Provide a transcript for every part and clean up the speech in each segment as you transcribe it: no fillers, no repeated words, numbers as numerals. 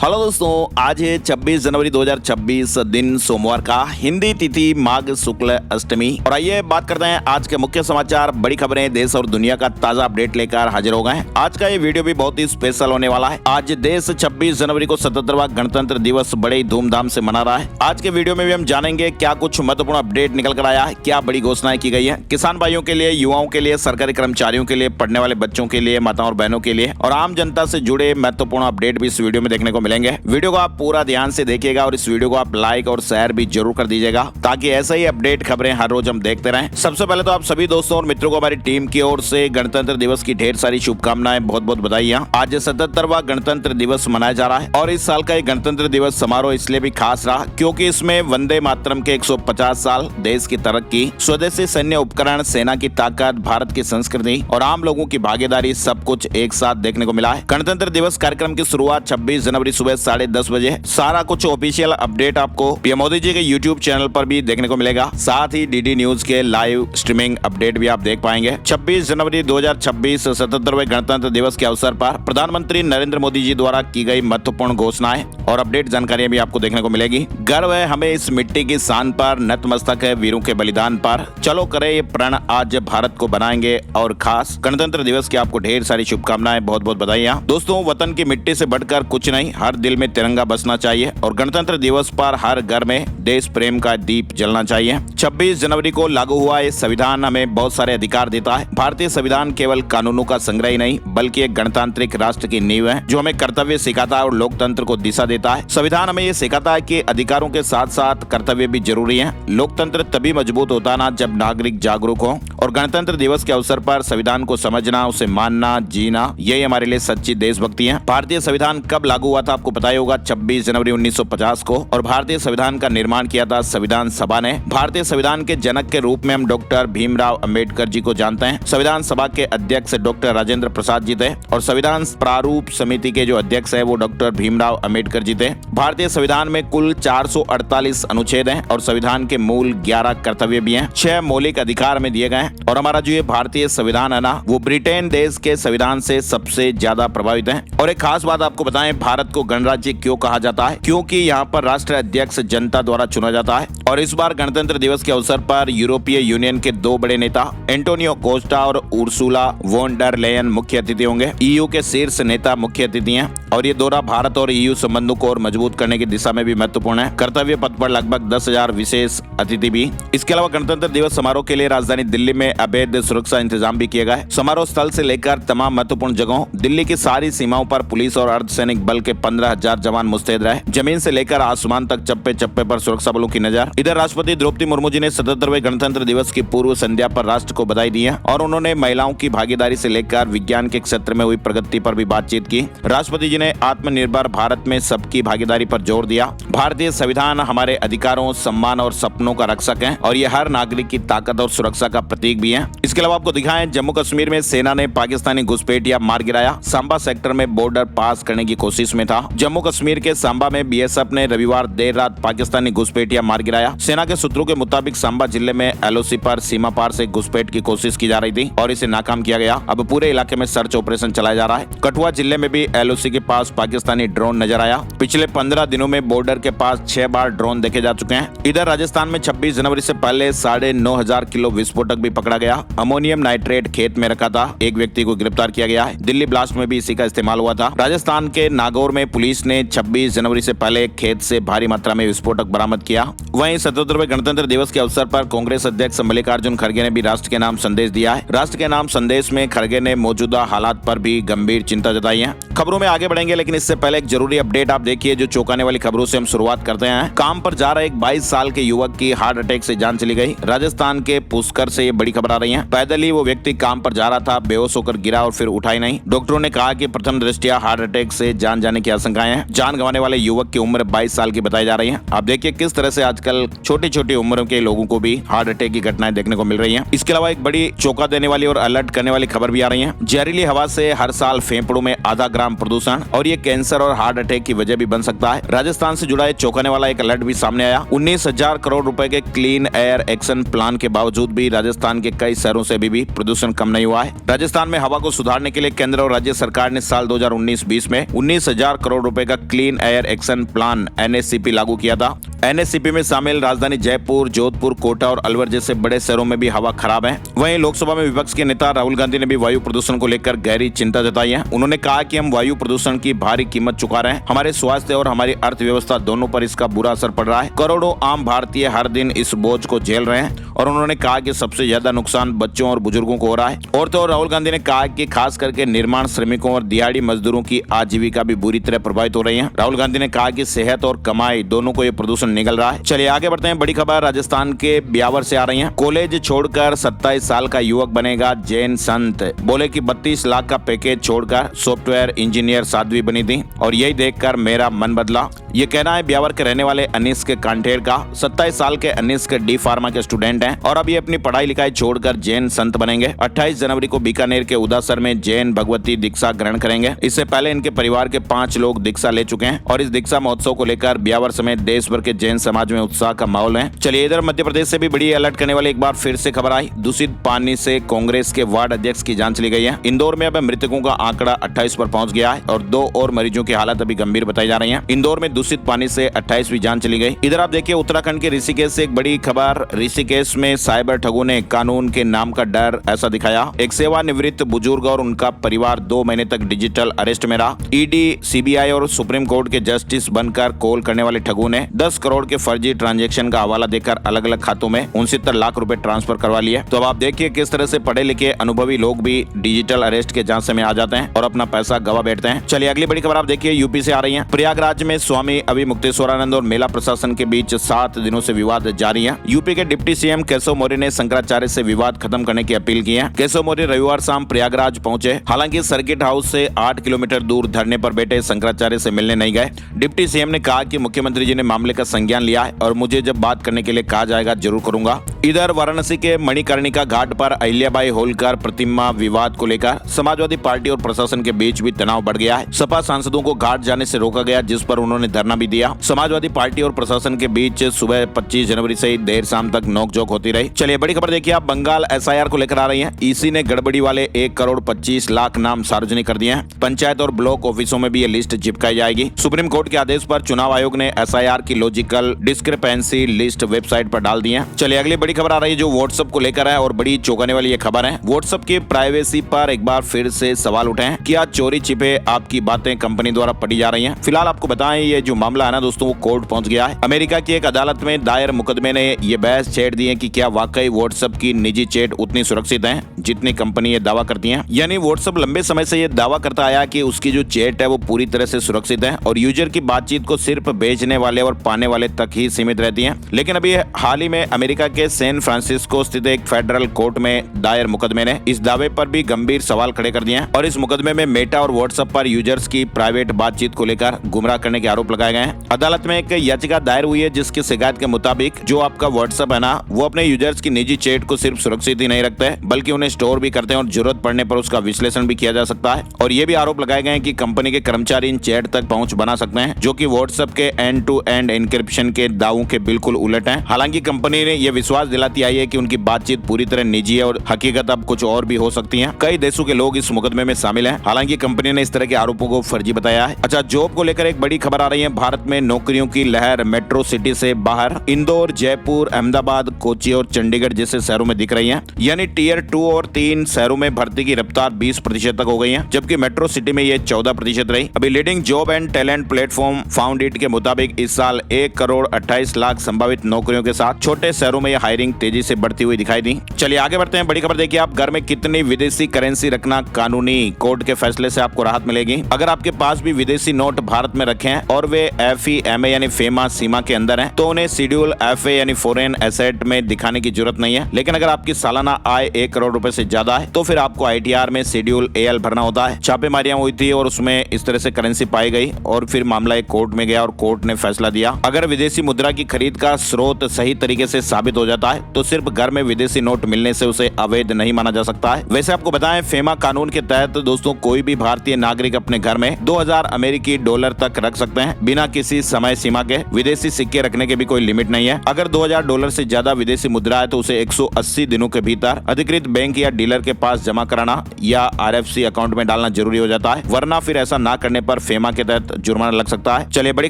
Hello दोस्तों, आज है 26 जनवरी 2026 दिन सोमवार का, हिंदी तिथि माघ शुक्ल अष्टमी। और आइए बात करते हैं आज के मुख्य समाचार, बड़ी खबरें, देश और दुनिया का ताजा अपडेट लेकर हाजिर हो गए हैं। आज का ये वीडियो भी बहुत ही स्पेशल होने वाला है। आज देश 26 जनवरी को 77वां गणतंत्र दिवस बड़े ही धूमधाम से मना रहा है। आज के वीडियो में भी हम जानेंगे क्या कुछ महत्वपूर्ण अपडेट निकल कर आया है, क्या बड़ी घोषणाएं की गई है किसान भाइयों के लिए, युवाओं के लिए, सरकारी कर्मचारियों के लिए, पढ़ने वाले बच्चों के लिए, माताओं और बहनों के लिए और आम जनता से जुड़े महत्वपूर्ण अपडेट भी इस वीडियो में देखने को मिलेंगे। वीडियो को आप पूरा ध्यान से देखिएगा और इस वीडियो को आप लाइक और शेयर भी जरूर कर दीजिएगा ताकि ऐसे ही अपडेट खबरें हर रोज हम देखते रहें। सबसे पहले तो आप सभी दोस्तों और मित्रों को हमारी टीम की ओर से गणतंत्र दिवस की ढेर सारी शुभकामनाएं, बहुत बहुत बधाइयां। आज 77वां गणतंत्र दिवस मनाया जा रहा है और इस साल का ये गणतंत्र दिवस समारोह इसलिए भी खास रहा क्योंकि इसमें वंदे मातरम के 150 साल, देश की तरक्की, स्वदेशी सैन्य उपकरण, सेना की ताकत, भारत की संस्कृति और आम लोगों की भागीदारी सब कुछ एक साथ देखने को मिला है। गणतंत्र दिवस कार्यक्रम की शुरुआत 26 जनवरी सुबह 10:30 बजे। सारा कुछ ऑफिशियल अपडेट आपको पीएम मोदी जी के यूट्यूब चैनल पर भी देखने को मिलेगा। साथ ही डीडी न्यूज के लाइव स्ट्रीमिंग अपडेट भी आप देख पाएंगे। 26 जनवरी 2026 77वें गणतंत्र दिवस के अवसर पर प्रधानमंत्री नरेंद्र मोदी जी द्वारा की गई महत्वपूर्ण घोषणाएं और अपडेट जानकारियां भी आपको देखने को मिलेगी। गर्व है हमें इस मिट्टी की शान पर, नतमस्तक है वीरों के बलिदान पर, चलो करे ये प्रण, आज भारत को बनाएंगे और खास गणतंत्र दिवस की आपको ढेर सारी शुभकामनाएं, बहुत बहुत बधाइयां। दोस्तों, वतन की मिट्टी से बढ़कर कुछ नहीं, हर दिल में तिरंगा बसना चाहिए और गणतंत्र दिवस पर हर घर में देश प्रेम का दीप जलना चाहिए। 26 जनवरी को लागू हुआ ये संविधान हमें बहुत सारे अधिकार देता है। भारतीय संविधान केवल कानूनों का संग्रह ही नहीं बल्कि एक गणतांत्रिक राष्ट्र की नींव है जो हमें कर्तव्य सिखाता है और लोकतंत्र को दिशा देता है। संविधान हमें ये सिखाता है कि अधिकारों के साथ साथ कर्तव्य भी जरूरी है। लोकतंत्र तभी मजबूत होता ना जब नागरिक जागरूक हो और गणतंत्र दिवस के अवसर पर संविधान को समझना, उसे मानना, जीना, यही हमारे लिए सच्ची देशभक्ति है। भारतीय संविधान कब लागू हुआ था आपको पता ही होगा, 26 जनवरी 1950 को। और भारतीय संविधान का निर्माण किया था संविधान सभा ने। भारतीय संविधान के जनक के रूप में हम डॉक्टर भीमराव अंबेडकर जी को जानते हैं। संविधान सभा के अध्यक्ष डॉक्टर राजेंद्र प्रसाद जी थे और संविधान प्रारूप समिति के जो अध्यक्ष है वो डॉक्टर भीमराव अंबेडकर जी थे। भारतीय संविधान में कुल 448 अनुच्छेद हैं और संविधान के मूल 11 कर्तव्य भी हैं। 6 मौलिक अधिकार हमें दिए गए हैं और हमारा जो ये भारतीय संविधान है ना, वो ब्रिटेन देश के संविधान से सबसे ज्यादा प्रभावित है। और एक खास बात आपको बताएं, भारत को गणराज्य क्यों कहा जाता है? क्योंकि यहाँ पर राष्ट्र अध्यक्ष जनता द्वारा चुना जाता है। और इस बार गणतंत्र दिवस के अवसर पर यूरोपीय यूनियन के 2 बड़े नेता एंटोनियो कोस्टा और उर्सुला वॉन डर लेयन मुख्य अतिथि होंगे। ईयू के शीर्ष नेता मुख्य अतिथि हैं और ये दौरा भारत और ईयू संबंधों को और मजबूत करने की दिशा में भी महत्वपूर्ण है। कर्तव्य पथ पर लगभग 10,000 विशेष अतिथि भी। इसके अलावा गणतंत्र दिवस समारोह के लिए राजधानी दिल्ली में अभेद सुरक्षा इंतजाम भी किया गया है। समारोह स्थल से लेकर तमाम महत्वपूर्ण जगहों, दिल्ली की सारी सीमाओं पर पुलिस और अर्धसैनिक बल के 15,000 जवान मुस्तैद रहे। जमीन से लेकर आसमान तक चप्पे चप्पे पर सुरक्षा बलों की नजर। इधर राष्ट्रपति द्रौपदी मुर्मू जी ने 77वें गणतंत्र दिवस की पूर्व संध्या पर राष्ट्र को बधाई दी है और उन्होंने महिलाओं की भागीदारी से लेकर विज्ञान के क्षेत्र में हुई प्रगति पर भी बातचीत की। राष्ट्रपति जी ने आत्मनिर्भर भारत में सबकी भागीदारी पर जोर दिया। भारतीय संविधान हमारे अधिकारों, सम्मान और सपनों का रक्षक है और ये हर नागरिक की ताकत और सुरक्षा का प्रतीक भी है। इसके अलावा आपको दिखाएं, जम्मू कश्मीर में सेना ने पाकिस्तानी घुसपैठिया मार गिराया। सांबा सेक्टर में बॉर्डर पास करने की कोशिश में था। जम्मू कश्मीर के सांबा में बीएसएफ ने रविवार देर रात पाकिस्तानी घुसपैठिया मार गिराया। सेना के सूत्रों के मुताबिक सांबा जिले में एलओसी पर सीमा पार से घुसपैठ की कोशिश की जा रही थी और इसे नाकाम किया गया। अब पूरे इलाके में सर्च ऑपरेशन चलाया जा रहा है। कठुआ जिले में भी एलओसी के पास पाकिस्तानी ड्रोन नजर आया। पिछले 15 दिनों में बॉर्डर के पास 6 बार ड्रोन देखे जा चुके हैं। इधर राजस्थान में 26 जनवरी से पहले 9,500 किलो विस्फोटक भी पकड़ा गया। अमोनियम नाइट्रेट खेत में रखा था, एक व्यक्ति को गिरफ्तार किया गया है। दिल्ली ब्लास्ट में भी इसी का इस्तेमाल हुआ था। राजस्थान के नागौर में पुलिस ने 26 जनवरी से पहले एक खेत से भारी मात्रा में विस्फोटक बरामद किया। वहीं 77वें गणतंत्र दिवस के अवसर पर कांग्रेस अध्यक्ष मल्लिकार्जुन खड़गे ने भी राष्ट्र के नाम संदेश दिया है। राष्ट्र के नाम संदेश में खड़गे ने मौजूदा हालात पर भी गंभीर चिंता जताई है। खबरों में आगे बढ़ेंगे लेकिन इससे पहले एक जरूरी अपडेट आप देखिए जो चौंकाने वाली खबरों से हम शुरुआत करते हैं। काम पर जा रहे एक 22 साल के युवक की हार्ट अटैक से जान चली गई। राजस्थान के पुष्कर से ये बड़ी खबर आ रही है। पैदल ही वो व्यक्ति काम पर जा रहा था, बेहोश होकर गिरा और फिर उठा ही नहीं। डॉक्टरों ने कहा कि प्रथम दृष्टया हार्ट अटैक से जान जाने की आशंकाएं हैं। जान गंवाने वाले युवक की उम्र 22 साल की बताई जा रही है। आप देखिए किस तरह से आजकल छोटी छोटी उम्र के लोगों को भी हार्ट अटैक की घटनाएं देखने को मिल रही हैं। इसके अलावा एक बड़ी चौंका देने वाली और अलर्ट करने वाली खबर भी आ रही है। जहरीली हवा से हर साल फेफड़ों में आधा ग्राम प्रदूषण और ये कैंसर और हार्ट अटैक की वजह भी बन सकता है। राजस्थान से जुड़ा चौंकाने वाला एक अलर्ट भी सामने आया। 19,000 करोड़ रुपए के क्लीन एयर एक्शन प्लान के बावजूद भी राजस्थान के कई शहरों से भी प्रदूषण कम नहीं हुआ है। राजस्थान में हवा को सुधारने के लिए केंद्र और राज्य सरकार ने साल 2019-20 में 19,000 करोड़ करोड़ रुपए का clean air action plan NSCP लागू किया था। NSCP में शामिल राजधानी जयपुर, जोधपुर, कोटा और अलवर जैसे बड़े शहरों में भी हवा खराब है। वहीं लोकसभा में विपक्ष के नेता राहुल गांधी ने भी वायु प्रदूषण को लेकर गहरी चिंता जताई है। उन्होंने कहा कि हम वायु प्रदूषण की भारी कीमत चुका रहे हैं। हमारे स्वास्थ्य और हमारी अर्थव्यवस्था दोनों पर इसका बुरा असर पड़ रहा है। करोड़ों आम भारतीय हर दिन इस बोझ को झेल रहे हैं और उन्होंने कहा कि सबसे ज्यादा नुकसान बच्चों और बुजुर्गों को हो रहा है। और तो राहुल गांधी ने कहा कि खास करके निर्माण श्रमिकों और दिहाड़ी मजदूरों की आजीविका भी बुरी तरह प्रभावित हो रही है। राहुल गांधी ने कहा कि सेहत और कमाई दोनों को ये प्रदूषण निगल रहा है। चलिए आगे बढ़ते हैं। बड़ी खबर राजस्थान के ब्यावर से आ रही है। कॉलेज छोड़कर 27 साल का युवक बनेगा जैन संत। बोले कि 32 लाख का पैकेज छोड़कर सॉफ्टवेयर इंजीनियर साध्वी बनी थी और यही देखकर मेरा मन बदला। ये कहना है ब्यावर के रहने वाले अनीस के कांठेर का। 27 साल के अनीस के डी फार्मा के स्टूडेंट हैं और अब ये अपनी पढ़ाई लिखाई छोड़कर जैन संत बनेंगे। 28 जनवरी को बीकानेर के उदासर में जैन भगवती दीक्षा ग्रहण करेंगे। इससे पहले इनके परिवार के 5 लोग दीक्षा ले चुके हैं और इस दीक्षा महोत्सव को लेकर ब्यावर समेत देश भर के जैन समाज में उत्साह का माहौल है। चलिए इधर मध्य प्रदेश से भी बड़ी अलर्ट करने वाली एक बार फिर से खबर आई। दूषित पानी से कांग्रेस के वार्ड अध्यक्ष की जान चली गई है। इंदौर में अब मृतकों का आंकड़ा 28 पर पहुंच गया है और 2 और मरीजों की हालत अभी गंभीर बताई जा रही है। इंदौर में दूषित पानी से 28वीं जान चली गई। इधर आप देखिए उत्तराखंड के ऋषिकेश से एक बड़ी खबर। ऋषिकेश में साइबर ठगों ने कानून के नाम का डर ऐसा दिखाया। एक सेवानिवृत्त बुजुर्ग और उनका परिवार 2 महीने तक डिजिटल अरेस्ट में रहा। ईडी, सीबीआई और सुप्रीम कोर्ट के जस्टिस बनकर कॉल करने वाले ठगों ने 10 करोड़ के फर्जी ट्रांजैक्शन का हवाला देकर अलग अलग खातों में 69 लाख रुपए ट्रांसफर करवा लिए। तो अब आप देखिए किस तरह से पढ़े लिखे अनुभवी लोग भी डिजिटल अरेस्ट के झांसे में आ जाते हैं और अपना पैसा गवा बैठते हैं। चलिए अगली बड़ी खबर आप देखिए यूपी से आ रही है। प्रयागराज में स्वामी अभिमुक्तेश्वरानंद और मेला प्रशासन के बीच 7 दिनों से विवाद जारी है। यूपी के डिप्टी सीएम केशव मौर्य ने शंकराचार्य से विवाद खत्म करने की अपील की है। केशव मौर्य रविवार शाम प्रयागराज पहुंचे। हालांकि सर्किट हाउस से 8 किलोमीटर दूर धरने पर बैठे शंकराचार्य से मिलने नहीं गए। डिप्टी सीएम ने कहा कि मुख्यमंत्री जी ने मामले का संज्ञान लिया है और मुझे जब बात करने के लिए कहा जाएगा जरूर करूंगा। इधर वाराणसी के मणिकर्णिका घाट पर अहिल्याबाई होलकर प्रतिमा विवाद को लेकर समाजवादी पार्टी और प्रशासन के बीच भी तनाव बढ़ गया है। सपा सांसदों को घाट जाने से रोका गया, जिस पर उन्होंने धरना भी दिया। समाजवादी पार्टी और प्रशासन के बीच सुबह 25 जनवरी से देर शाम तक नोकझोंक होती रही। चलिए बड़ी खबर देखिए आप बंगाल SIR को लेकर आ रही है। ईसी ने गड़बड़ी वाले 1 करोड़ 25 लाख नाम सार्वजनिक कर दिए हैं। पंचायत और ब्लॉक ऑफिसों में भी ये लिस्ट चिपकाई जाएगी। सुप्रीम कोर्ट के आदेश पर चुनाव आयोग ने SIR की लॉजिकल डिस्क्रिपेंसी लिस्ट वेबसाइट पर डाल दी है। चलिए अगली बड़ी खबर आ रही है जो व्हाट्सएप को लेकर है और बड़ी चौंकाने वाली ये खबर है। व्हाट्सएप की प्राइवेसी पर एक बार फिर से सवाल उठे हैं। क्या चोरी छिपे आपकी बातें कंपनी द्वारा पढ़ी जा रही हैं? फिलहाल आपको बताएं ये जो मामला है ना दोस्तों वो कोर्ट पहुंच गया है। अमेरिका की एक अदालत में दायर मुकदमे ने ये बहस छेड़ दी है कि क्या वाकई व्हाट्सएप की निजी चैट उतनी सुरक्षित है जितनी कंपनी ये दावा करती है। यानी व्हाट्सएप लंबे समय से ये दावा करता आया कि उसकी जो चैट है वो पूरी तरह से सुरक्षित है और यूजर की बातचीत को सिर्फ भेजने वाले और पाने वाले तक ही सीमित रहती है। लेकिन अभी हाल ही में अमेरिका के सैन फ्रांसिस्को स्थित एक फेडरल कोर्ट में दायर मुकदमे ने इस दावे पर भी गंभीर सवाल खड़े कर दिए हैं और इस मुकदमे में मेटा और व्हाट्सएप पर यूजर्स की प्राइवेट बातचीत को लेकर गुमराह करने के आरोप लगाए गए हैं। अदालत में एक याचिका दायर हुई है जिसकी शिकायत के मुताबिक जो आपका व्हाट्सएप है ना वो अपने यूजर्स की निजी चैट को सिर्फ सुरक्षित ही नहीं रखते बल्कि उन्हें स्टोर भी करते हैं और जरूरत पड़ने पर उसका विश्लेषण भी किया जा सकता है। और ये भी आरोप लगाए गए हैं कि कंपनी के कर्मचारी इन चैट तक पहुंच बना सकते हैं जो कि व्हाट्सएप के एंड टू एंड एन्क्रिप्शन के दावों के बिल्कुल उलट है। हालांकि कंपनी ने यह विश्वास दिलाती आई है कि उनकी बातचीत पूरी तरह निजी है और हकीकत अब कुछ और भी हो सकती है। कई देशों के लोग इस मुकदमे में शामिल हैं। हालांकि कंपनी ने इस तरह के आरोपों को फर्जी बताया है। अच्छा, जॉब को लेकर एक बड़ी खबर आ रही है। भारत में नौकरियों की लहर मेट्रो सिटी से बाहर इंदौर, जयपुर, अहमदाबाद, कोची और चंडीगढ़ जैसे शहरों में दिख रही है। यानी टियर 2 और 3 शहरों में भर्ती की रफ्तार 20% तक हो गई है, जबकि मेट्रो सिटी में ये 14% रही। अभी leading job and talent platform found it के मुताबिक इस साल 1 करोड़ 28 लाख संभावित नौकरियों के साथ छोटे शहरों में यह हायरिंग तेजी से बढ़ती हुई दिखाई दी। चलिए आगे बढ़ते हैं। बड़ी खबर देखिए आप घर में कितनी विदेशी करेंसी रखना कानूनी, कोर्ट के फैसले से आपको राहत मिलेगी। अगर आपके पास भी विदेशी नोट भारत में रखे हैं और वे FEMA यानी फेमा सीमा के अंदर हैं, तो उन्हें शेड्यूल FA यानी फॉरेन एसेट में दिखाने की जरूरत नहीं है। लेकिन अगर आपकी सालाना आय 1 करोड़ रुपए से ज्यादा है तो फिर आपको ITR में शेड्यूल AL भरना होता है। छापेमारियां हुई थी और उसमें इस तरह से करेंसी पाई गई और फिर मामला एक कोर्ट में गया और कोर्ट ने फैसला दिया। अगर विदेशी मुद्रा की खरीद का स्रोत सही तरीके से साबित हो जाता है तो सिर्फ घर में विदेशी नोट मिलने से उसे अवैध नहीं माना जा सकता है। वैसे आपको बताएं फेमा कानून के तहत दोस्तों कोई भी भारतीय नागरिक अपने घर में 2000 अमेरिकी डॉलर तक रख सकते हैं बिना किसी समय सीमा के। विदेशी सिक्के रखने के भी कोई लिमिट नहीं है। अगर 2000 डॉलर से ज्यादा विदेशी मुद्रा है तो उसे 180 दिनों के भीतर अधिकृत बैंक या डीलर के पास जमा कराना या RFC अकाउंट में डालना जरूरी हो जाता है, वरना फिर ऐसा ना करने पर फेमा के तहत जुर्माना लग सकता है। चलिए बड़ी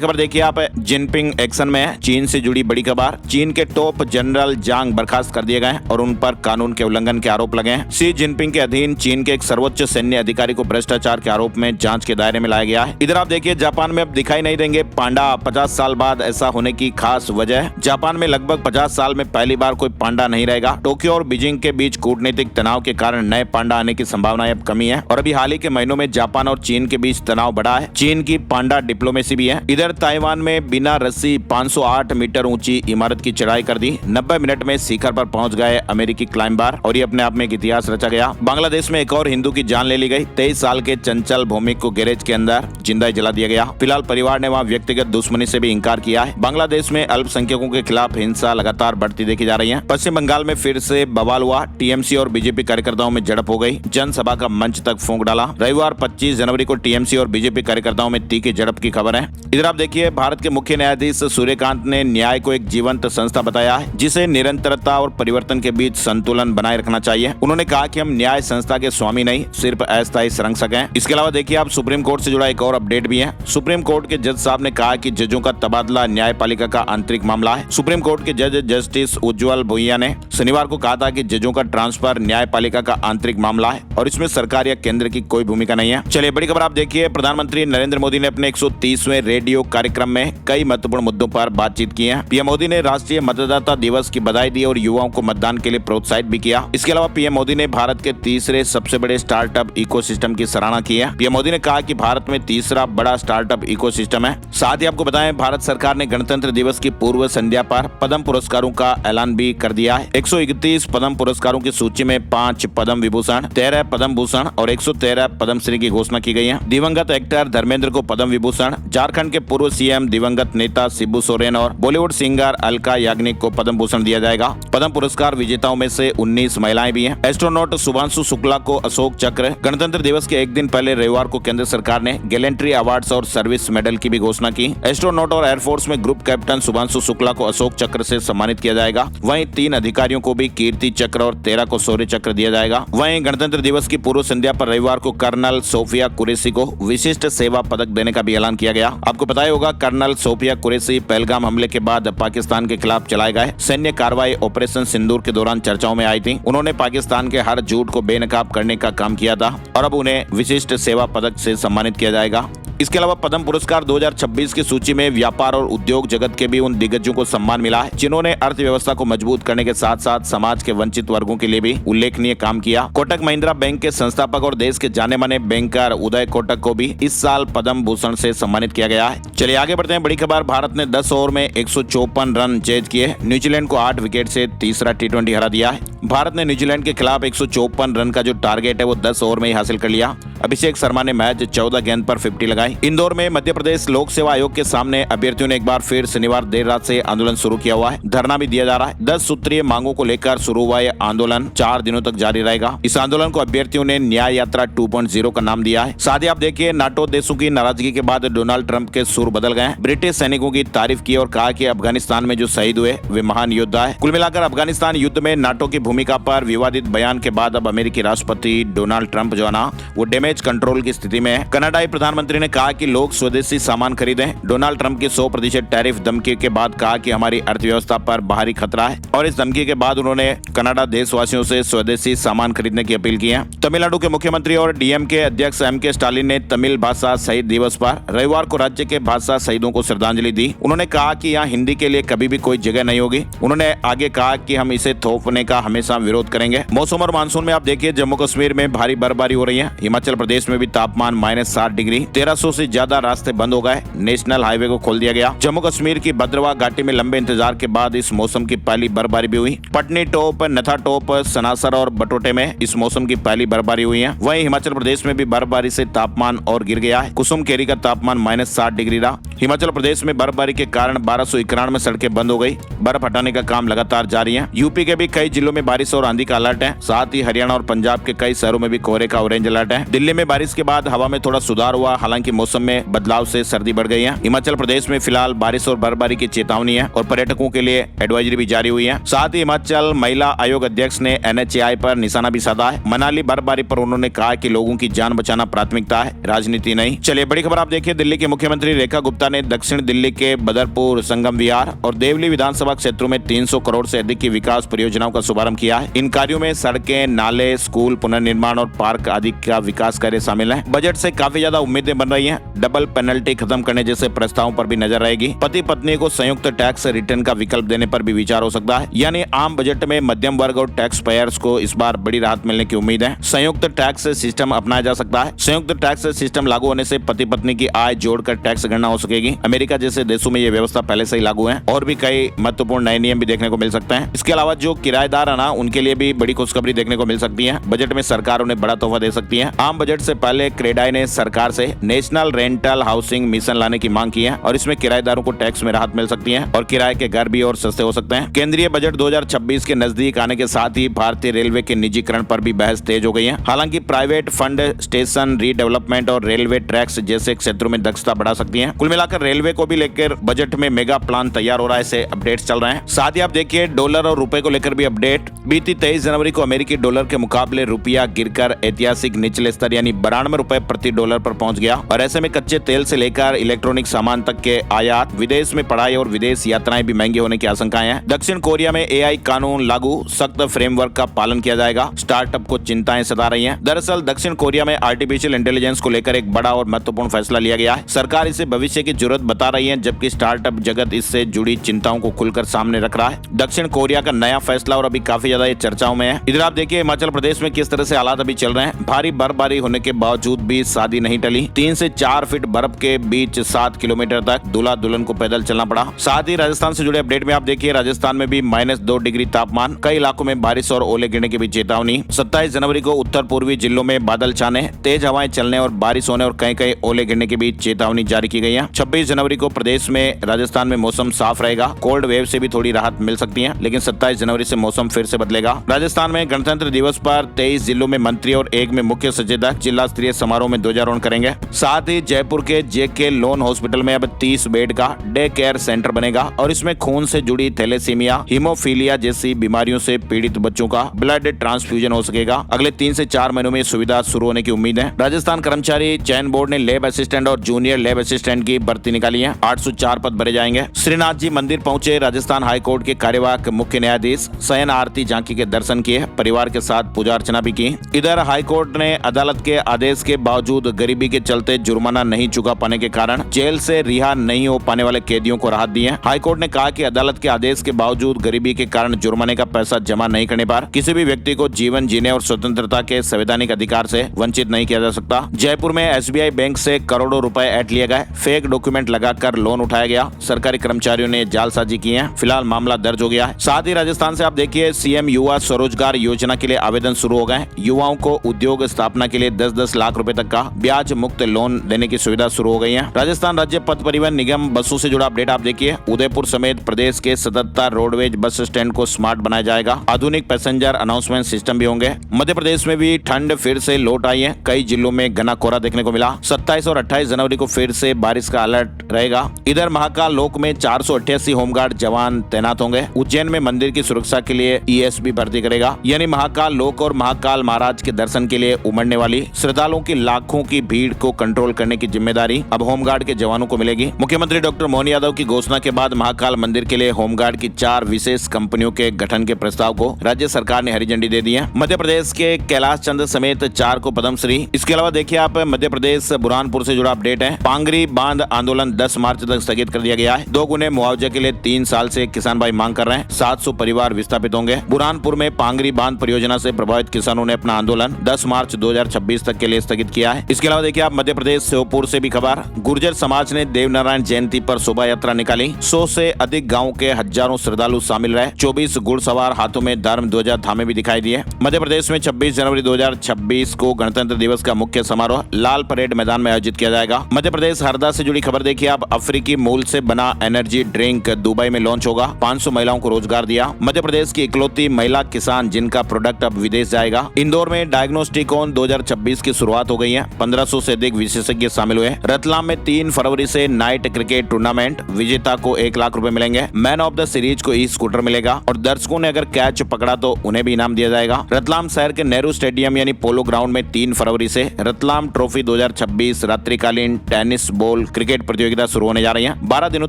खबर देखिए आप, जिनपिंग एक्शन में है। चीन से जुड़ी बड़ी खबर, चीन के टॉप जनरल जांग बर्खास्त कर दिए गए और उन पर कानून के उल्लंघन के आरोप लगे हैं। शी जिनपिंग के अधीन चीन के एक सर्वोच्च सैन्य अधिकारी को भ्रष्टाचार के आरोप में जांच के दायरे में लाया गया है। इधर आप देखिए जापान में अब दिखाई नहीं देंगे पांडा, 50 साल बाद। ऐसा होने की खास वजह, जापान में लगभग 50 साल में पहली बार कोई पांडा नहीं रहेगा। टोक्यो और बीजिंग के बीच कूटनीतिक तनाव के कारण नए पांडा आने की संभावना अब कमी है और अभी हाल ही के महीनों में जापान और चीन के बीच तनाव बढ़ा है। चीन की पांडा डिप्लोमेसी भी है। इधर ताइवान में बिना रस्सी 508 मीटर ऊंची इमारत की चढ़ाई कर दी। 90 मिनट में शिखर पर पहुंच गए अमेरिकी क्लाइंबर और ये अपने आप में एक इतिहास रचा गया। बांग्लादेश में एक और हिंदू की जान ले ली गई। 23 साल के चंचल भौमिक को गैरेज के अंदर जिंदा जला दिया गया। फिलहाल परिवार ने वहां व्यक्तिगत दुश्मनी से भी इंकार किया है। बांग्लादेश में अल्पसंख्यकों के खिलाफ हिंसा लगातार बढ़ती देखी जा रही है। पश्चिम बंगाल में फिर से बवाल हुआ। टीएमसी और बीजेपी कार्यकर्ताओं में झड़प हो गई। जनसभा का मंच तक फूंक डाला। रविवार 25 जनवरी को टीएमसी और बीजेपी कार्यकर्ताओं में तीखी झड़प की खबर है। इधर आप देखिए, भारत के मुख्य न्यायाधीश सूर्यकांत ने न्याय को एक जीवंत संस्था बताया है जिसे निरंतरता और परिवर्तन के बीच संतुलन बनाए रखना चाहिए। उन्होंने कहा कि हम न्याय संस्था के स्वामी नहीं, सिर्फ अस्थायी संरक्षक हैं। इसके अलावा देखिए आप, सुप्रीम कोर्ट से जुड़ा एक और अपडेट भी है। सुप्रीम कोर्ट के जज साहब ने कहा कि जजों का तबादला न्यायपालिका का आंतरिक मामला है। सुप्रीम कोर्ट के जज जस्टिस उज्ज्वल भुइया ने शनिवार को कहा था कि जजों का ट्रांसफर न्यायपालिका का आंतरिक मामला है और इसमें सरकार या केंद्र की कोई भूमिका नहीं है। चलिए बड़ी खबर आप देखिए, प्रधानमंत्री नरेंद्र मोदी ने अपने 130वें रेडियो कार्यक्रम में कई महत्वपूर्ण मुद्दों पर बातचीत की है। पीएम मोदी ने राष्ट्रीय मतदाता दिवस की बधाई दी और युवाओं को मतदान के लिए प्रोत्साहित भी किया। इसके अलावा पीएम मोदी ने भारत के तीसरे सबसे बड़े स्टार्टअप इकोसिस्टम की सराहना की है। पीएम मोदी ने कहा कि भारत में तीसरा बड़ा स्टार्टअप इकोसिस्टम है। साथ ही आपको बताएं, भारत सरकार ने गणतंत्र दिवस की पूर्व संध्या पर पद्म पुरस्कारों का ऐलान भी कर दिया है। 131 पद्म पुरस्कारों की सूची में 5 पद्म विभूषण, 13 पद्म भूषण और 113 पद्मश्री की घोषणा की गई है। दिवंगत एक्टर धर्मेंद्र को पद्म विभूषण, झारखंड के पूर्व सीएम दिवंगत नेता शिबू सोरेन और बॉलीवुड सिंगर अलका याग्निक को पद्म भूषण दिया जाएगा। पद्म पुरस्कार विजेताओं में से 19 महिलाएं भी हैं। एस्ट्रोनॉट शुभांशु शुक्ला को अशोक चक्र, गणतंत्र दिवस के एक दिन पहले रविवार को केंद्र सरकार ने गैलेंट्री अवार्ड्स और सर्विस मेडल की भी घोषणा की। एस्ट्रोनॉट और एयरफोर्स में ग्रुप कैप्टन शुभांशु शुक्ला को अशोक चक्र से सम्मानित किया जाएगा। वहीं 3 अधिकारियों को भी कीर्ति चक्र और 13 को शौर्य चक्र दिया जाएगा। वहीं गणतंत्र दिवस की पूर्व संध्या पर रविवार को कर्नल सोफिया कुरैशी को विशिष्ट सेवा पदक देने का भी ऐलान किया गया। आपको पता ही होगा, कर्नल सोफिया कुरैशी पहलगाम हमले के बाद पाकिस्तान के खिलाफ चलाए गए सैन्य कार्रवाई ऑपरेशन सिंदूर के दौरान चर्चाओं में आई थी। उन्होंने पाकिस्तान के हर झूठ को बेनकाब करने का काम किया था और अब उन्हें विशिष्ट सेवा पदक से सम्मानित किया जाएगा। इसके अलावा पद्म पुरस्कार 2026 की सूची में व्यापार और उद्योग जगत के भी उन दिग्गजों को सम्मान मिला है जिन्होंने अर्थव्यवस्था को मजबूत करने के साथ साथ समाज के वंचित वर्गों के लिए भी उल्लेखनीय काम किया। कोटक महिंद्रा बैंक के संस्थापक और देश के जाने माने बैंकर उदय कोटक को भी इस साल पद्म भूषण से सम्मानित किया गया है। चलिए आगे बढ़ते हैं। बड़ी खबर, भारत ने 10 ओवर में 154 रन चेज किए। न्यूजीलैंड को 8 विकेट से तीसरा T20 हरा दिया है। भारत ने न्यूजीलैंड के खिलाफ 154 रन का जो टारगेट है वो 10 ओवर में ही हासिल कर लिया। अभिषेक शर्मा ने मैच 14 गेंद पर 50 लगाई। इंदौर में मध्य प्रदेश लोक सेवा आयोग के सामने अभ्यर्थियों ने एक बार फिर शनिवार देर रात से आंदोलन शुरू किया हुआ है। धरना भी दिया जा रहा है। 10 सूत्रीय मांगों को लेकर शुरू हुआ यह आंदोलन 4 दिनों तक जारी रहेगा। इस आंदोलन को अभ्यर्थियों ने न्याय यात्रा 2.0 का नाम दिया है। साथ ही आप देखिए, नाटो देशों की नाराजगी के बाद डोनाल्ड ट्रंप के सुर बदल गए। ब्रिटिश सैनिकों की तारीफ की और कहा कि अफगानिस्तान में जो शहीद हुए वे महान योद्धा है। कुल मिलाकर अफगानिस्तान युद्ध में नाटो की भूमिका पर विवादित बयान के बाद अब अमेरिकी राष्ट्रपति डोनाल्ड ट्रंप जो है ना, वो डैमेज कंट्रोल की स्थिति में है। कनाडाई प्रधानमंत्री ने कहा कि लोग स्वदेशी सामान खरीदें। डोनाल्ड ट्रंप की 100% टैरिफ धमकी के बाद कहा कि हमारी अर्थव्यवस्था पर बाहरी खतरा है और इस धमकी के बाद उन्होंने कनाडा देशवासियों से स्वदेशी सामान खरीदने की अपील की है। तमिलनाडु के मुख्यमंत्री और डीएमके अध्यक्ष एमके स्टालिन ने तमिल भाषा शहीद दिवस पर रविवार को राज्य के भाषा शहीदों को श्रद्धांजलि दी। उन्होंने कहा कि यहाँ हिंदी के लिए कभी भी कोई जगह नहीं होगी। उन्होंने आगे कहा कि हम इसे थोपने का हमेशा विरोध करेंगे। मौसम और मानसून में आप देखिए, जम्मू कश्मीर में भारी बर्फबारी हो रही है। हिमाचल प्रदेश में भी तापमान -7 डिग्री, 1300 से ज्यादा रास्ते बंद हो गए। नेशनल हाईवे को खोल दिया गया। जम्मू कश्मीर की भद्रवाह घाटी में लंबे इंतजार के बाद इस मौसम की पहली बर्फबारी भी हुई। पटनी टॉप, नथा टॉप, सनासर और बटोटे में इस मौसम की पहली बर्फबारी हुई है। वहीं हिमाचल प्रदेश में भी बर्फबारी से तापमान और गिर गया है। कुसुम केरी का तापमान -7 डिग्री रहा। हिमाचल प्रदेश में बर्फबारी के कारण 1291 सड़कें बंद हो गई। बर्फ हटाने का काम लगातार जारी है। यूपी के भी कई जिलों में बारिश और आंधी का अलर्ट है। साथ ही हरियाणा और पंजाब के कई शहरों में भी कोहरे का ऑरेंज अलर्ट है। दिल्ली में बारिश के बाद हवा में थोड़ा सुधार हुआ, हालांकि मौसम में बदलाव से सर्दी बढ़ गई है। हिमाचल प्रदेश में फिलहाल बारिश और बर्फबारी की चेतावनी है और पर्यटकों के लिए एडवाइजरी भी जारी हुई है। साथ ही हिमाचल महिला आयोग अध्यक्ष ने NHAI पर निशाना भी साधा है। मनाली बर्फबारी पर उन्होंने कहा कि लोगों की जान बचाना प्राथमिकता है, राजनीति नहीं। चलिए बड़ी खबर आप देखिए, दिल्ली के मुख्यमंत्री रेखा गुप्ता ने दक्षिण दिल्ली के बदरपुर, संगम विहार और देवली विधानसभा क्षेत्रों में 300 करोड़ से अधिक की विकास परियोजनाओं का शुभारंभ किया है। इन कार्यों में सड़कें, नाले, स्कूल पुनर्निर्माण और पार्क आदि का विकास कार्य शामिल है। बजट से काफी ज्यादा उम्मीदें बन रही हैं। डबल पेनल्टी खत्म करने जैसे प्रस्तावों पर भी नजर रहेगी। पति पत्नी को संयुक्त टैक्स रिटर्न का विकल्प देने पर भी विचार हो सकता है। यानी आम बजट में मध्यम वर्ग और टैक्स पेयर्स को इस बार बड़ी राहत मिलने की उम्मीद है। संयुक्त टैक्स सिस्टम अपनाया जा सकता है। संयुक्त टैक्स सिस्टम लागू होने से पति पत्नी की आय जोड़कर टैक्स गणना हो सकेगी। अमेरिका जैसे देशों में ये व्यवस्था पहले से ही लागू है और भी कई महत्वपूर्ण नए नियम भी देखने को मिल सकते हैं। इसके अलावा जो किराएदार है ना, उनके लिए भी बड़ी खुशखबरी देखने को मिल सकती है। बजट में सरकार उन्हें बड़ा तोहफा दे सकती है। आम बजट से पहले क्रेडाई ने सरकार से नेशनल रेंटल हाउसिंग मिशन लाने की मांग की है और इसमें किराएदारों को टैक्स में राहत मिल सकती है और किराए के घर भी और सस्ते हो सकते हैं। केंद्रीय बजट 2026 के नजदीक आने के साथ ही भारतीय रेलवे के निजीकरण पर भी बहस तेज हो गई है। हालांकि प्राइवेट फंड स्टेशन रीडेवलपमेंट और रेलवे ट्रैक्स जैसे क्षेत्रों में दक्षता बढ़ा सकती है। कुल मिलाकर रेलवे को भी लेकर बजट में मेगा प्लान तैयार हो रहा है, ऐसे अपडेट्स चल रहे हैं। साथ ही आप देखिए डॉलर और रुपए को लेकर भी अपडेट। बीती 23 जनवरी को अमेरिकी डॉलर के मुकाबले रुपया गिरकर ऐतिहासिक निचले स्तर यानी 92 रुपए प्रति डॉलर पर पहुंच गया और ऐसे में कच्चे तेल से लेकर इलेक्ट्रॉनिक सामान तक के आयात, विदेश में पढ़ाई और विदेश यात्राएं भी महंगी होने की आशंकाएं हैं। दक्षिण कोरिया में AI कानून लागू, सख्त फ्रेमवर्क का पालन किया जाएगा। स्टार्टअप को चिंताएं सता रही हैं। दरअसल दक्षिण कोरिया में आर्टिफिशियल इंटेलिजेंस को लेकर एक बड़ा और महत्वपूर्ण फैसला लिया गया है। सरकार इसे भविष्य की जरूरत बता रही है, जबकि स्टार्टअप जगत इससे जुड़ी चिंताओं को खुलकर सामने रख रहा है। दक्षिण कोरिया का नया फैसला और अभी काफी ज्यादा ये चर्चाओं में है। इधर आप देखिए हिमाचल प्रदेश में किस तरह से हालात अभी चल रहे हैं। भारी बर्फबारी होने के बावजूद भी शादी नहीं टली। 3 से 4 फीट बर्फ के बीच 7 किलोमीटर तक दूल्हा दुल्हन को पैदल चलना पड़ा। साथ ही राजस्थान से जुड़े अपडेट में आप देखिए राजस्थान में भी -2 डिग्री तापमान, कई इलाकों में बारिश और ओले गिरने की भी चेतावनी। 27 जनवरी को उत्तर पूर्वी जिलों में बादल छाने, तेज हवाएं चलने और बारिश होने और कहीं कहीं ओले गिरने की भी चेतावनी जारी की गई है। 26 जनवरी को प्रदेश में राजस्थान में मौसम साफ रहेगा। कोल्ड वेव से भी थोड़ी राहत मिल सकती है, लेकिन 27 जनवरी से मौसम फिर से बदलेगा। राजस्थान में गणतंत्र दिवस पर 23 जिलों में मंत्री और 1 में मुख्य सचेतक जिला स्तरीय समारोह में ध्वजारोहण करेंगे। साथ ही जयपुर के JK लोन हॉस्पिटल में अब 30 बेड का डे केयर सेंटर बनेगा और इसमें खून से जुड़ी थैलेसीमिया, हीमोफीलिया जैसी बीमारियों से पीड़ित बच्चों का ब्लड ट्रांसफ्यूजन हो सकेगा। अगले 3 से 4 महीनों में सुविधा शुरू होने की उम्मीद है। राजस्थान कर्मचारी चयन बोर्ड ने लैब असिस्टेंट और जूनियर लैब असिस्टेंट की भर्ती निकाली है। 804 पद भरे जाएंगे। श्रीनाथ जी मंदिर पहुंचे राजस्थान हाईकोर्ट के कार्यवाहक मुख्य न्यायाधीश, शयन आरती झांकी के दर्शन किए, परिवार के साथ पूजा अर्चना भी की। इधर हाईकोर्ट ने अदालत के आदेश के बावजूद गरीबी के चलते जुर्माना नहीं चुका पाने के कारण जेल से रिहा नहीं हो पाने वाले कैदियों को राहत दी है। हाईकोर्ट ने कहा कि अदालत के आदेश के बावजूद गरीबी के कारण जुर्माने का पैसा जमा नहीं करने पर किसी भी व्यक्ति को जीवन जीने और स्वतंत्रता के संवैधानिक अधिकार से वंचित नहीं किया जा सकता। जयपुर में SBI बैंक से करोड़ों रुपए ऐंठ लिए गए, फेक डॉक्यूमेंट लगाकर लोन उठाया गया, सरकारी कर्मचारियों ने जालसाजी की है। फिलहाल मामला दर्ज हो गया है। साथ ही राजस्थान से आप देखिए CM युवा स्वरोजगार योजना के लिए आवेदन शुरू हो गए। युवाओं को उद्योग स्थापना के लिए 10-10 लाख रुपए तक का ब्याज मुक्त लोन देने की सुविधा शुरू हो गई है। राजस्थान राज्य पथ परिवहन निगम बसों से जुड़ा अपडेट आप देखिए। उदयपुर समेत प्रदेश के 77 रोडवेज बस स्टैंड को स्मार्ट बनाया जाएगा। आधुनिक पैसेंजर अनाउंसमेंट सिस्टम भी होंगे। मध्य प्रदेश में भी ठंड फिर से लौट आई है। कई जिलों में घना कोहरा देखने को मिला। 27 और 28 जनवरी को फिर से बारिश का अलर्ट रहेगा। इधर महाकाल लोक में 488 होमगार्ड जवान तैनात होंगे। उज्जैन में मंदिर की सुरक्षा के लिए ESB भर्ती करेगा। यानी महाकाल लोक और महाकाल महाराज के दर्शन के लिए उमड़ने वाली श्रद्धालुओं की लाखों की भीड़ को कंट्रोल करने की जिम्मेदारी अब होमगार्ड के जवानों को मिलेगी। मुख्यमंत्री डॉक्टर मोहन यादव की घोषणा के बाद महाकाल मंदिर के लिए होमगार्ड की 4 विशेष कंपनियों के गठन के प्रस्ताव को राज्य सरकार ने हरी झंडी दे दी है। मध्य प्रदेश के कैलाश चंद समेत 4 को पद्मश्री। इसके अलावा देखिए आप मध्य प्रदेश बुरहानपुर से जुड़ा अपडेट है। पांगरी बांध आंदोलन 10 मार्च तक स्थगित कर दिया गया है। 2 गुने मुआवजे के लिए 3 साल से किसान भाई मांग कर रहे हैं। 700 परिवार विस्थापित होंगे। बुरहानपुर में पांगरी बांध परियोजना से प्रभावित किसानों ने अपना आंदोलन 10 मार्च 2026 तक के लिए स्थगित किया है। इसके अलावा देखिए आप मध्य प्रदेश श्योपुर से भी खबर। गुर्जर समाज ने देवनारायण जयंती पर शोभा यात्रा निकाली। 100 से अधिक गाँव के हजारों श्रद्धालु शामिल रहे। 24 घुड़सवार हाथों में धर्म ध्वजा थामे भी दिखाई दिए। मध्य प्रदेश में 26 जनवरी 2026 को गणतंत्र दिवस का मुख्य समारोह लाल परेड मैदान में आयोजित किया जाएगा। मध्य प्रदेश हरदा से जुड़ी खबर देखिए आप। अफ्रीकी मूल से बना एनर्जी ड्रिंक दुबई में लॉन्च होगा। 500 महिलाओं को रोजगार दिया। मध्य प्रदेश की इकलौती करोड़पति महिला किसान जिनका प्रोडक्ट अब विदेश जाएगा। इंदौर में डायग्नोस्टिकॉन 2026 की शुरुआत हो गई है। 1500 से अधिक विशेषज्ञ शामिल हुए। रतलाम में 3 फरवरी से नाइट क्रिकेट टूर्नामेंट, विजेता को 1 लाख रुपए मिलेंगे। मैन ऑफ द सीरीज को ई स्कूटर मिलेगा और दर्शकों ने अगर कैच पकड़ा तो उन्हें भी इनाम दिया जाएगा। रतलाम शहर के नेहरू स्टेडियम यानी पोलो ग्राउंड में 3 फरवरी से रतलाम ट्रॉफी 2026 रात्रिकालीन टेनिस बॉल क्रिकेट प्रतियोगिता शुरू होने जा रही है। 12 दिनों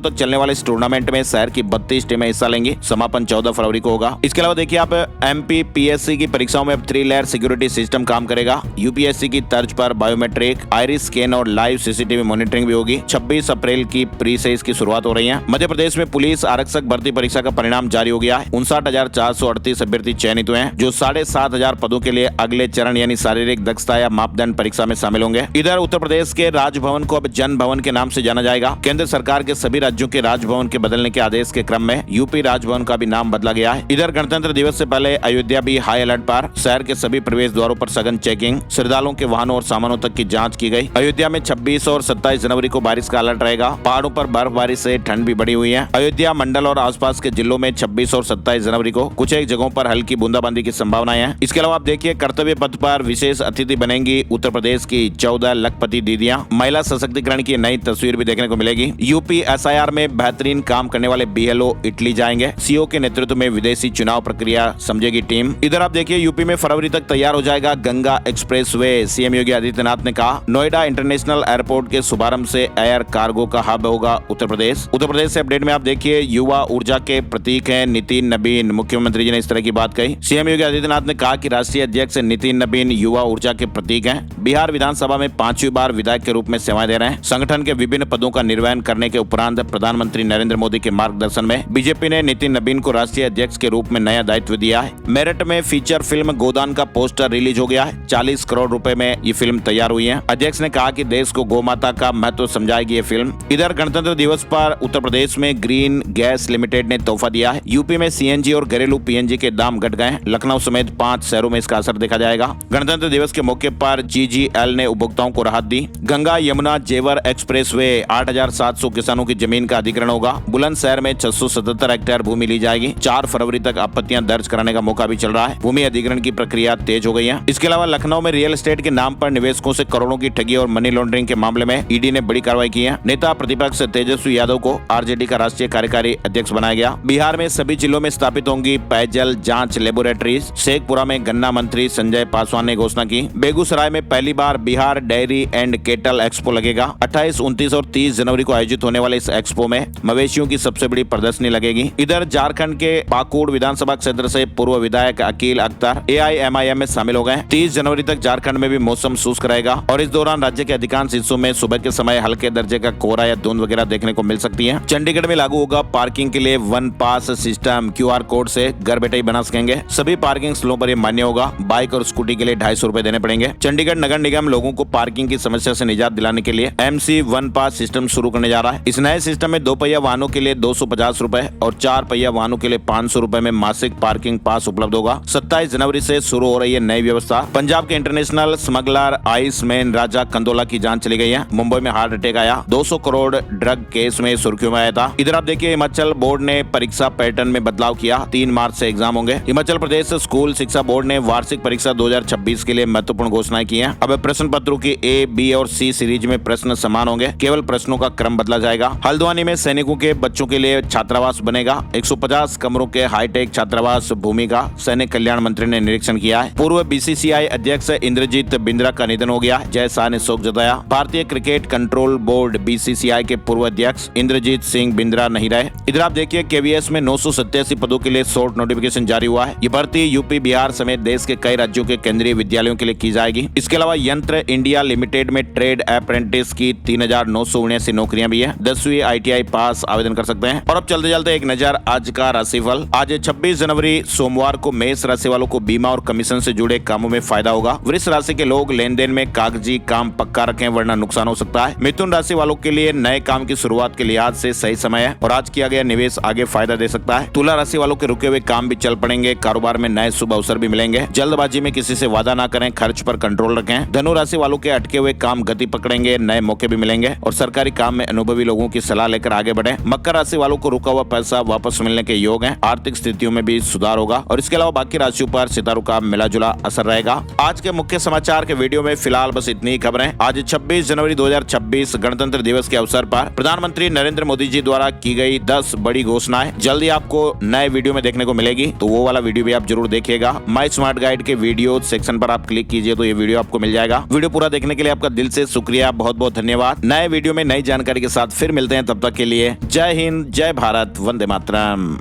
तक चलने वाले इस टूर्नामेंट में शहर की 32 टीमें हिस्सा लेंगी। समापन 14 फरवरी को होगा। इसके अलावा देखिए आप MPPSC की परीक्षाओं में अब 3 लेयर सिक्योरिटी सिस्टम काम करेगा। UPSC की तर्ज पर बायोमेट्रिक, आइरिस स्कैन और लाइव CCTV मॉनिटरिंग भी होगी। 26 अप्रैल की प्री से इसकी शुरुआत हो रही है। मध्य प्रदेश में पुलिस आरक्षक भर्ती परीक्षा का परिणाम जारी हो गया है। 59,438 अभ्यर्थी चयनित हुए हैं जो 7,500 पदों के लिए अगले चरण यानी शारीरिक दक्षता या मापदंड परीक्षा में शामिल होंगे। इधर उत्तर प्रदेश के राजभवन को अब जन भवन के नाम से जाना जाएगा। केंद्र सरकार के सभी राज्यों के राजभवन के बदलने के आदेश के क्रम में यूपी राजभवन का भी नाम बदला गया है। इधर गणतंत्र दिवस से पहले अयोध्या भी हाई अलर्ट पर। शहर के सभी प्रवेश द्वारों पर सघन चेकिंग, श्रद्धालुओं के वाहनों और सामानों तक की जांच की गई। अयोध्या में 26 और 27 जनवरी को बारिश का अलर्ट रहेगा। पहाड़ों पर बर्फबारी से ठंड भी बढ़ी हुई है। अयोध्या मंडल और आसपास के जिलों में 26 और 27 जनवरी को कुछ एक जगहों पर हल्की बूंदाबांदी की संभावनाएं हैं। इसके अलावा आप देखिए कर्तव्य पथ पर विशेष अतिथि बनेंगी उत्तर प्रदेश की 14 लखपति दीदियां। महिला सशक्तिकरण की नई तस्वीर भी देखने को मिलेगी। यूपी SIR में बेहतरीन काम करने वाले BLO इटली जाएंगे। CO के नेतृत्व में विदेशी चुनाव प्रक्रिया समझेगी टीम। इधर आप देखिए यूपी में फरवरी तक तैयार हो जाएगा गंगा एक्सप्रेसवे। CM योगी आदित्यनाथ ने कहा नोएडा इंटरनेशनल एयरपोर्ट के शुभारंभ से एयर कार्गो का हब होगा उत्तर प्रदेश। उत्तर प्रदेश से अपडेट में आप देखिए युवा ऊर्जा के प्रतीक हैं नितिन नबीन। मुख्यमंत्री जी ने इस तरह की बात कही। CM योगी आदित्यनाथ ने कहा कि राष्ट्रीय अध्यक्ष नितिन नबीन युवा ऊर्जा के प्रतीक हैं। बिहार विधानसभा में 5वीं बार विधायक के रूप में सेवाएं दे रहे हैं। संगठन के विभिन्न पदों का निर्वहन करने के उपरांत प्रधानमंत्री नरेंद्र मोदी के मार्गदर्शन में बीजेपी ने नितिन नबीन को राष्ट्रीय अध्यक्ष के रूप में नया दायित्व दिया है। मेरठ में फीचर फिल्म गोदान का पोस्टर रिलीज हो गया है। 40 करोड़ रुपए में ये फिल्म तैयार हुई है। अध्यक्ष ने कहा कि देश को गौमाता का महत्व समझाएगी ये फिल्म। इधर गणतंत्र दिवस पर उत्तर प्रदेश में ग्रीन गैस लिमिटेड ने तोहफा दिया है। यूपी में CNG और घरेलू PNG के दाम घट गए। लखनऊ समेत 5 शहरों में इसका असर देखा जाएगा। गणतंत्र दिवस के मौके पर GGL ने उपभोक्ताओं को राहत दी। गंगा यमुना जेवर एक्सप्रेसवे 8,700 किसानों की जमीन का अधिग्रहण होगा। बुलंदशहर में 677 हेक्टेयर भूमि ली जाएगी। 4 फरवरी तक आपत्तियां दर्ज कराने का मौका भी चल रहा है। भूमि अधिग्रहण की प्रक्रिया तेज हो गई है। इसके अलावा लखनऊ में रियल एस्टेट के नाम पर निवेशकों से करोड़ों की ठगी और मनी लॉन्ड्रिंग के मामले में ED ने बड़ी कार्रवाई की है। नेता प्रतिपक्ष तेजस्वी यादव को RJD का राष्ट्रीय कार्यकारी अध्यक्ष बनाया गया। बिहार में सभी जिलों में स्थापित होंगी पेयजल जांच लेबोरेटरीज। शेखपुरा में गन्ना मंत्री संजय पासवान ने घोषणा की। बेगूसराय में पहली बार Bihar dairy and cattle expo लगेगा। 28, 29 और 30 जनवरी को आयोजित होने वाले इस एक्सपो में मवेशियों की सबसे बड़ी प्रदर्शनी लगेगी। इधर झारखंड के पाकुड़ विधानसभा क्षेत्र से पूर्व विधायक अकील अख्तर AIMIM में शामिल हो गए। 30 जनवरी तक झारखंड में भी मौसम शुष्क रहेगा और इस दौरान राज्य के अधिकांश हिस्सों में सुबह के समय हल्के दर्जे का कोहरा या धुंध वगैरह देखने को मिल सकती है। चंडीगढ़ में लागू होगा पार्किंग के लिए one pass system. QR code से घर बैठे ही बना सकेंगे। सभी पार्किंग स्थलों पर यह मान्य होगा। बाइक और स्कूटी के लिए 250 रुपए देने पड़ेंगे। चंडीगढ़ नगर निगम लोगों को पार्किंग की समस्या से निजात दिलाने के लिए MC वन पास सिस्टम शुरू करने जा रहा है। इस नए सिस्टम में 2 पहिया वाहनों के लिए 250 रुपए और 4 पहिया वाहनों के लिए 500 रुपए में मासिक पार्किंग पास उपलब्ध होगा। 27 जनवरी से शुरू हो रही है नई व्यवस्था। पंजाब के इंटरनेशनल स्मगलर आइसमैन राजा कंदोला की जांच चली गई है। मुंबई में हार्ट अटैक आया। 200 करोड़ ड्रग केस में सुर्खियों में आया था। इधर आप देखिए हिमाचल बोर्ड ने परीक्षा पैटर्न में बदलाव किया। 3 मार्च से एग्जाम होंगे। हिमाचल प्रदेश स्कूल शिक्षा बोर्ड ने वार्षिक परीक्षा 2026 के लिए महत्वपूर्ण घोषणाएं की हैं। अब प्रश्न पत्रों की A, B और C सीरीज में प्रश्न समान होंगे। केवल प्रश्नों का क्रम बदला जाएगा। हल्द्वानी में सैनिकों के बच्चों के लिए छात्रावास बनेगा। 150 कमरों के हाईटेक छात्रावास भूमि का सैनिक कल्याण मंत्री ने निरीक्षण किया है। पूर्व BCCI अध्यक्ष इंद्रजीत बिंद्रा का निधन हो गया। जय शाह ने शोक जताया। भारतीय क्रिकेट कंट्रोल बोर्ड BCCI के पूर्व अध्यक्ष इंद्रजीत सिंह बिंद्रा नहीं रहे। इधर आप देखिए KVS में 987 पदों के लिए शॉर्ट नोटिफिकेशन जारी हुआ है। ये भर्ती यूपी, बिहार समेत देश के कई राज्यों के केंद्रीय विद्यालयों के लिए की जाएगी। इसके अलावा यंत्र इंडिया लिमिटेड में ट्रेड अप्रेंटिस की 3,979 नौकरियां भी है। 10वीं ITI पास आवेदन कर सकते हैं। और अब चलते चलते एक नजर आज का राशिफल। आज 26 जनवरी सोमवार को मेष राशि वालों को बीमा और कमीशन से जुड़े कामों में फायदा होगा। वृष राशि के लोग लेन देन में कागजी काम पक्का रखें वरना नुकसान हो सकता है। मिथुन राशि वालों के लिए नए काम की शुरुआत के लिहाज से सही समय है और आज किया गया निवेश आगे फायदा दे सकता है। तुला राशि वालों के रुके हुए काम भी चल पड़ेंगे। कारोबार में नए शुभ अवसर भी मिलेंगे। जल्दबाजी में किसी से वादा ना करें। खर्च पर कंट्रोल रखें। धनु राशि वालों के अटके हुए काम गति पकड़ेंगे। नए मौके भी मिलेंगे और सरकारी काम में अनुभवी लोगों की सलाह लेकर आगे बढ़े। मकर राशि वालों को रुका हुआ पैसा वापस मिलने के योग हैं। आर्थिक स्थितियों में भी भी सुधार होगा और इसके अलावा बाकी राशियों पर सितारों का मिला जुला असर रहेगा। आज के मुख्य समाचार के वीडियो में फिलहाल बस इतनी ही खबरें। आज 26 जनवरी 2026 गणतंत्र दिवस के अवसर पर प्रधानमंत्री नरेंद्र मोदी जी द्वारा की गई 10 बड़ी घोषणाएं जल्दी आपको नए वीडियो में देखने को मिलेगी, तो वो वाला वीडियो भी आप जरूर देखिएगा। माई स्मार्ट गाइड के वीडियो सेक्शन पर आप क्लिक कीजिए तो ये वीडियो आपको मिल जाएगा। वीडियो पूरा देखने के लिए आपका दिल से शुक्रिया, बहुत बहुत धन्यवाद। नए वीडियो में नई जानकारी के साथ फिर मिलते हैं, तब तक के लिए जय हिंद, जय भारत, वंदे मातरम।